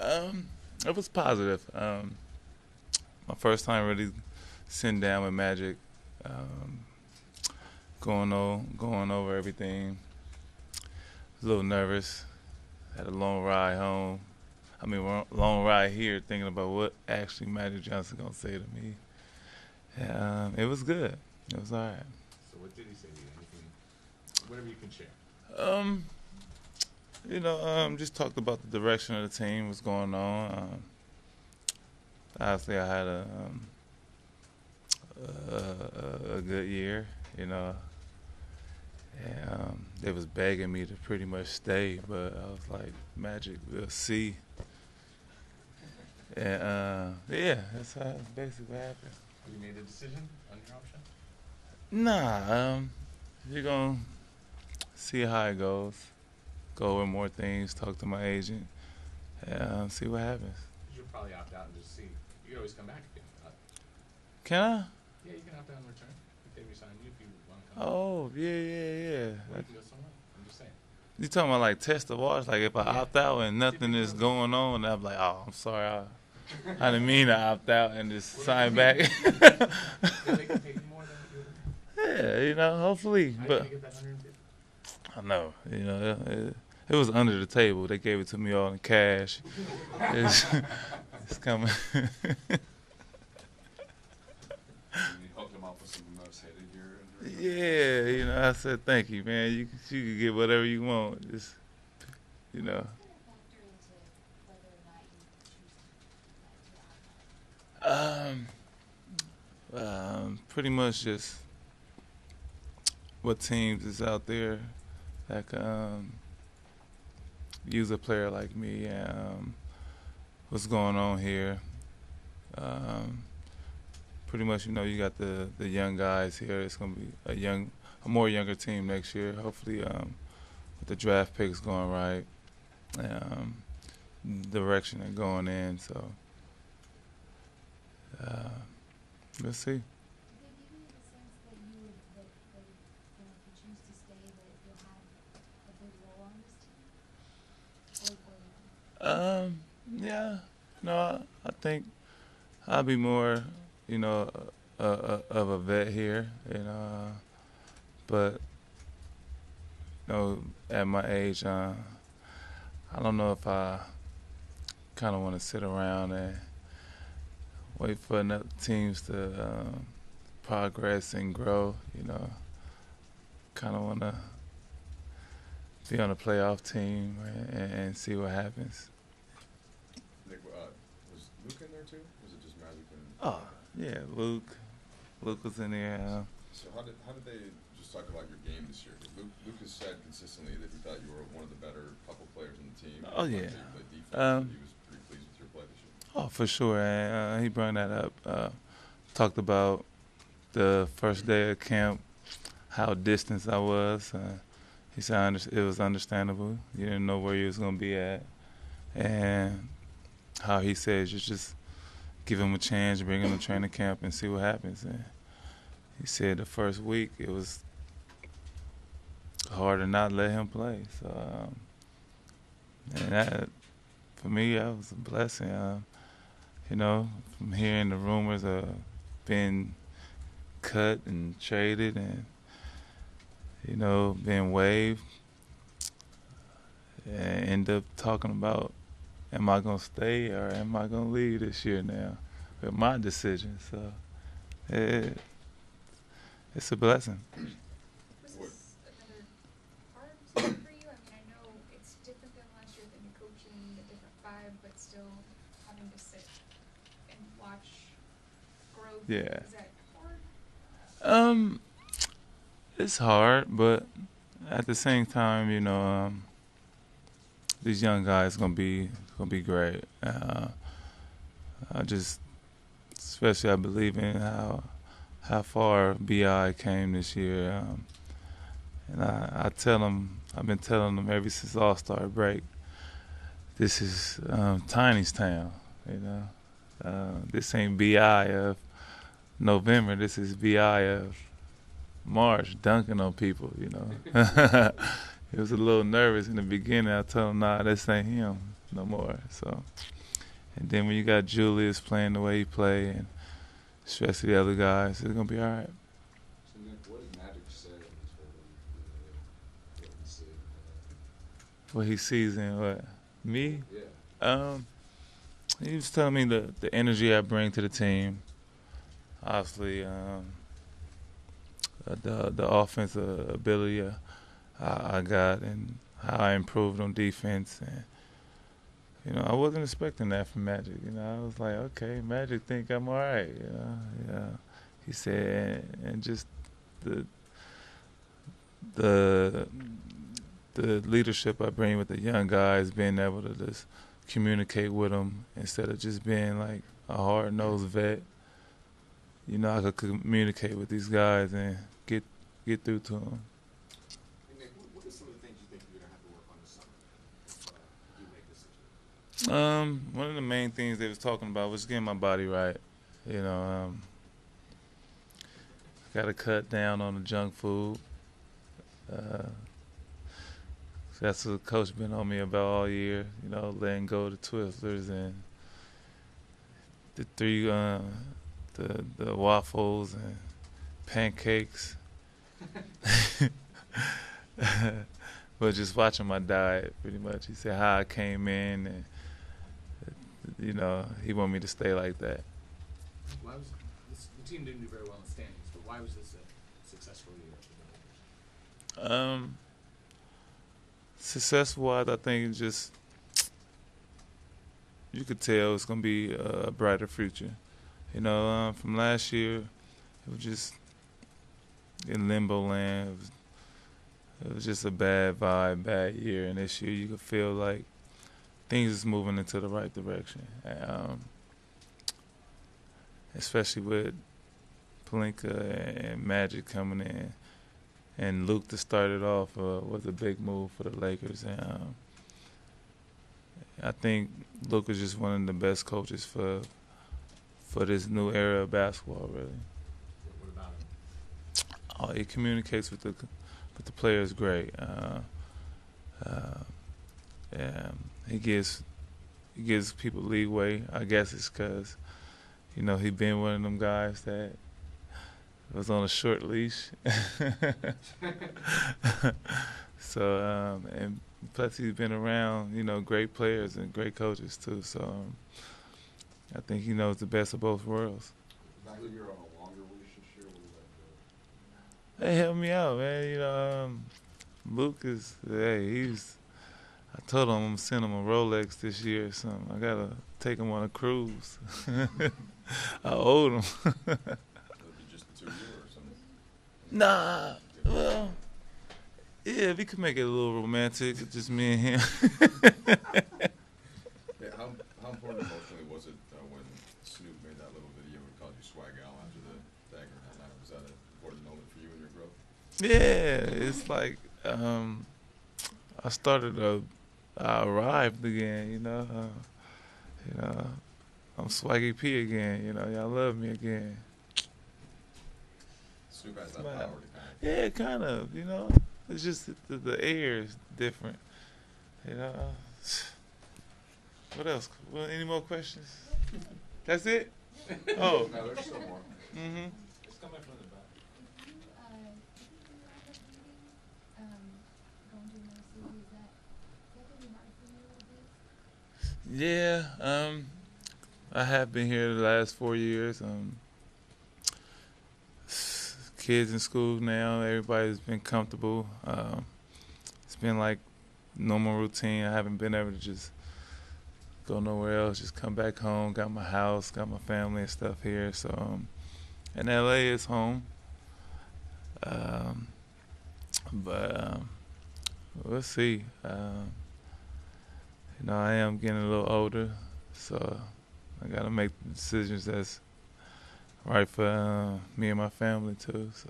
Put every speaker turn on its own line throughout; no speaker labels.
Um, it was positive. My first time really sitting down with Magic, um, going over everything. A little nervous. Had a long ride home. I mean, long ride here, thinking about what actually Magic Johnson gonna say to me. It was good. It was all right.
So what did he say to you? Anything, whatever you can share.
Um, just talked about the direction of the team, what's going on. Obviously, I had a good year, you know. And, they was begging me to pretty much stay, but I was like, Magic, we'll see. And yeah, that's basically what happened.
Have you made a decision on your option?
Nah, you're gonna see how it goes. Go over more things, talk to my agent, and see what happens.
You should probably opt out and just see. You could always come back again.
Can I?
Yeah, you can opt out and return if they resign you if you want to come.
Oh, yeah.
Or you can go somewhere. I'm just saying.
You talking about like test the waters? Like if I
Yeah.
opt out and nothing is going on, I'm like, oh, I'm sorry, I didn't mean to opt out and just sign back.
Then they can pay you more than you.
Yeah, hopefully,
How
but
do you get that 150?
I know, it was under the table. They gave it to me all in cash. It's, it's coming.
You helped him out with some most hated year.
Yeah, I said thank you, man. You can get whatever you want. Just, you know. Um, Pretty much just what teams is out there that can use a player like me. What's going on here? Um, Pretty much, you got the young guys here. It's gonna be a more younger team next year. Hopefully, with the draft picks going right, direction they're going in. So, we'll see. Yeah, no, I think I'll be more, of a vet here, but at my age, I don't know if I kind of want to sit around and wait for another teams to progress and grow. Kind of want to be on a playoff team and see what happens.
Nick, was Luke in there too? Was it just Magic and?
Oh yeah, Luke was in there.
So how did they just talk about your game this year? 'Cause Luke has said consistently that he thought you were one of the better couple players on the team.
Oh, yeah.
You played defense, he was pretty pleased with your play this year.
Oh, for sure. And he brought that up. Talked about the first day of camp, how distant I was. He said it was understandable. You didn't know where you was gonna be at, and how he said you just give him a chance, bring him to training camp, and see what happens. And he said the first week it was hard to not let him play. So, and that for me that was a blessing. From hearing the rumors of being cut and traded and being waived, and end up talking about, am I gonna stay or am I gonna leave this year now? With my decision, so it's a blessing.
Was this another hard season for you? I mean, I know it's different than last year, the new coaching, the different vibe, but still having to sit and watch growth.
Yeah.
Is that hard?
It's hard, but at the same time, these young guys gonna be great. Especially I believe in how far Bi came this year, and I've been telling them ever since All-Star break, this is Tiny's town. This ain't Bi of November. This is Bi of March, dunking on people. He was a little nervous in the beginning. I told him, nah, this ain't him. no more. So, and then when you got Julius playing the way he play, and especially the other guys, it's gonna be all right.
So Nick, what did Magic say in this whole what he said?
What he sees in what me,
Yeah.
he was telling me the energy I bring to the team. Obviously, the offensive ability I got and how I improved on defense. And, I wasn't expecting that from Magic. I was like, okay, Magic think I'm all right. Yeah. He said, and just the the the leadership I bring with the young guys, being able to just communicate with them instead of just being like a hard-nosed vet. I could communicate with these guys and get through to them.
And Nick, what are some of the things you think you're gonna have to work on this summer if you make this situation?
One of the main things they was talking about was getting my body right. Got to cut down on the junk food. That's what the coach been on me about all year. Letting go of the Twizzlers and the waffles and pancakes. But just watching my diet, pretty much. He said how I came in, and he wanted me to stay like that.
Why was the team didn't do very well in standings, but why was this a successful year for the Lakers?
Success-wise, I think it's just you could tell it's gonna be a brighter future. From last year, it was just in limbo land. It was just a bad vibe, bad year. And this year, you could feel like things is moving into the right direction. Especially with Pelinka and Magic coming in. And Luke to start it off was a big move for the Lakers. And I think Luke is just one of the best coaches for this new era of basketball, really.
What about him?
Oh, he communicates with the players great. Yeah, he gives people leeway. I guess it's because he been one of them guys that was on a short leash. So and plus he's been around great players and great coaches too. So I think he knows the best of both worlds.
Now that you're on a longer relationship, what does that do?
They helped me out, man. Luke is, I told him I'm going to send him a Rolex this year or something. I got to take him on a cruise. I owed him.
It'll be just the two of you or something?
Nah, well, yeah, we could make it a little romantic, just me and him.
Yeah, how important emotionally was it when Snoop made that little video and called you Swag Al after the dagger in Atlanta? Was that an important moment for you in your growth?
Yeah, it's like I arrived again, I'm Swaggy P again, y'all love me again.
Snoop has that power to kind of.
Yeah, kind of, it's just the air is different, What else? Well, any more questions? That's it? Oh.
No, there's still more.
Mm-hmm.
It's coming from the back.
If you going to university, is that gonna be hard for you a bit?
Yeah, I have been here the last 4 years. Kids in school now, everybody's been comfortable. It's been like normal routine. I haven't been able to just go nowhere else, just come back home, got my house, got my family and stuff here. So, and LA is home. But we'll see. I am getting a little older, so I got to make decisions that's right for me and my family too. So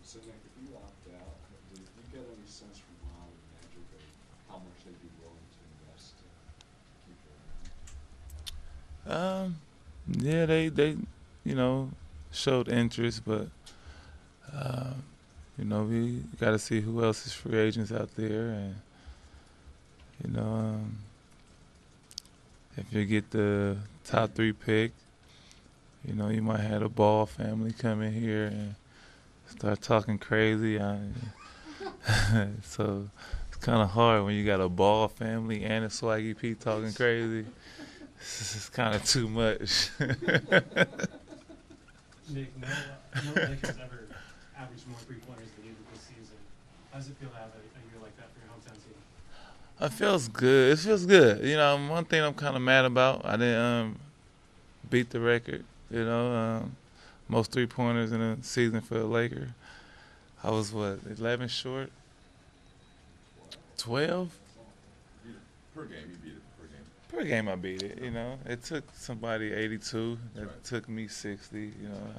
So Nick, if you opt out, did you get any sense from Ron and Magic of how much they'd be willing to invest to keep you around?
yeah, they showed interest, but we got to see who else is free agents out there, and if you get the top 3 pick, you know, you might have a Ball family come in here and start talking crazy. So it's kind of hard when you got a Ball family and a Swaggy P talking crazy. It's kind of too much.
Nick, no Lakers ever averaged more three-pointers than you did this season. How does it feel to have a year like that for your hometown team?
It feels good. It feels good. You know, one thing I'm kind of mad about, I didn't beat the record. You know, most 3-pointers in a season for a Laker. I was, 11 short? 12?
Per game, you beat it per game.
Per game I beat it, you know. It took somebody 82. That
Right.
took me 60, you know.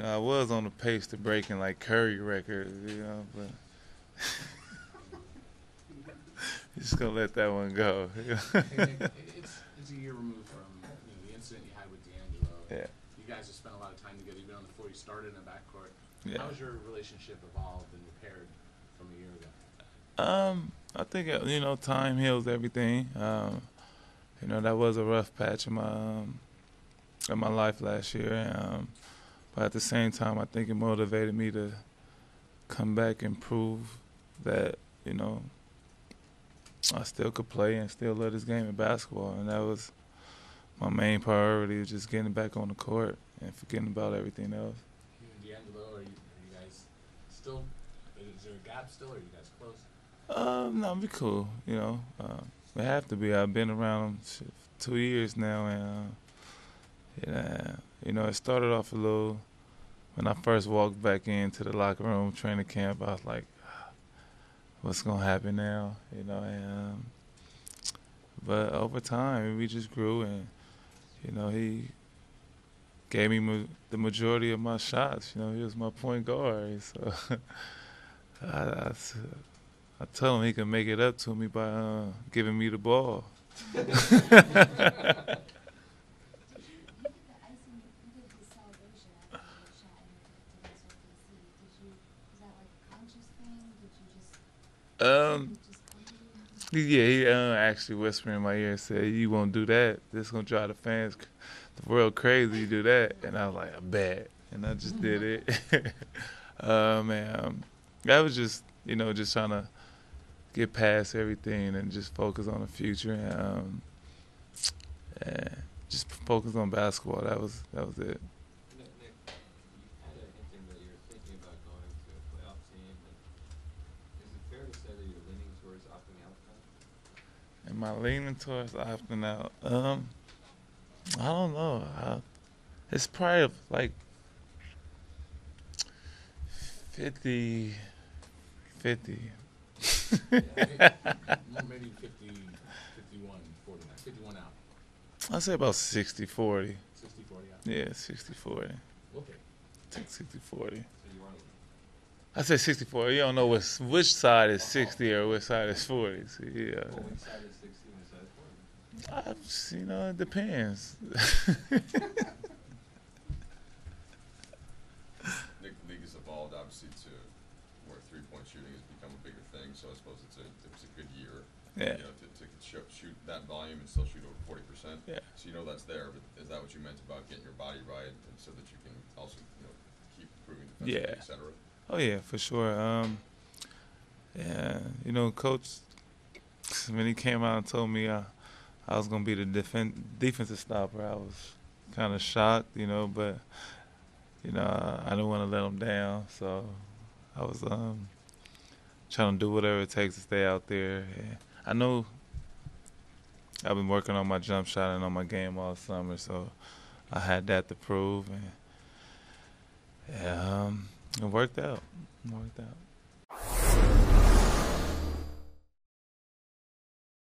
I was on the pace to breaking like Curry records, you know, but just gonna let that one go.
Hey, Nick, it's a year removed from the incident you had with D'Angelo.
Yeah.
You guys have spent a lot of time together. You've been on the floor. You started in the backcourt.
Yeah.
How has your relationship evolved and repaired from a year ago?
I think time heals everything. That was a rough patch in my life last year. But at the same time, I think it motivated me to come back and prove that I still could play and still love this game of basketball, and that was my main priority, was just getting back on the court and forgetting about everything else.
You and D'Angelo, are you guys still? Is there a gap still? Or are you guys close?
No, we cool. We have to be. I've been around him 2 years now, and it started off a little. When I first walked back into the locker room, training camp, I was like, "What's gonna happen now?" But over time, we just grew, and he gave me the majority of my shots. He was my point guard, so I told him he could make it up to me by giving me the ball.
You did the icing, you did the celebration after you shot in against OKC. Was that like a conscious thing? Did you just come to you?
Yeah, he actually whispered in my ear and said, "You won't do that. This gonna drive the fans, the world crazy. You do that." And I was like, "I bet," and I just did it. That was just just trying to get past everything and just focus on the future and just focus on basketball. That was it.
Nick, you had a hinting that you're thinking about going to a playoff team. Is it fair to say that you're leaning towards opting out now?
Am I leaning towards opting out? I don't know. It's probably like 50-50.
Maybe 50, 51, 49. 51 out.
I'd say about 60-40.
60, 40 out.
Yeah, 60-40.
Okay.
Take 60-40.
So you want to
I say 60-40. You don't know which side is 60 or which side is 40. So, yeah.
Well, which side is 60 and which side is 40?
It depends.
Nick, the league has evolved obviously to where 3-point shooting has become a bigger thing. So I suppose it was a good year.
Yeah.
To shoot that volume and still shoot over 40%.
Yeah.
So that's there. But is that what you meant about getting your body right, and so that you can also keep improving defensively,
Yeah.
et cetera?
Oh yeah, for sure. Coach, when he came out and told me I was gonna be the defensive stopper, I was kind of shocked, but I didn't want to let him down, so I was trying to do whatever it takes to stay out there. And I know I've been working on my jump shot and on my game all summer, so I had that to prove, and it worked out.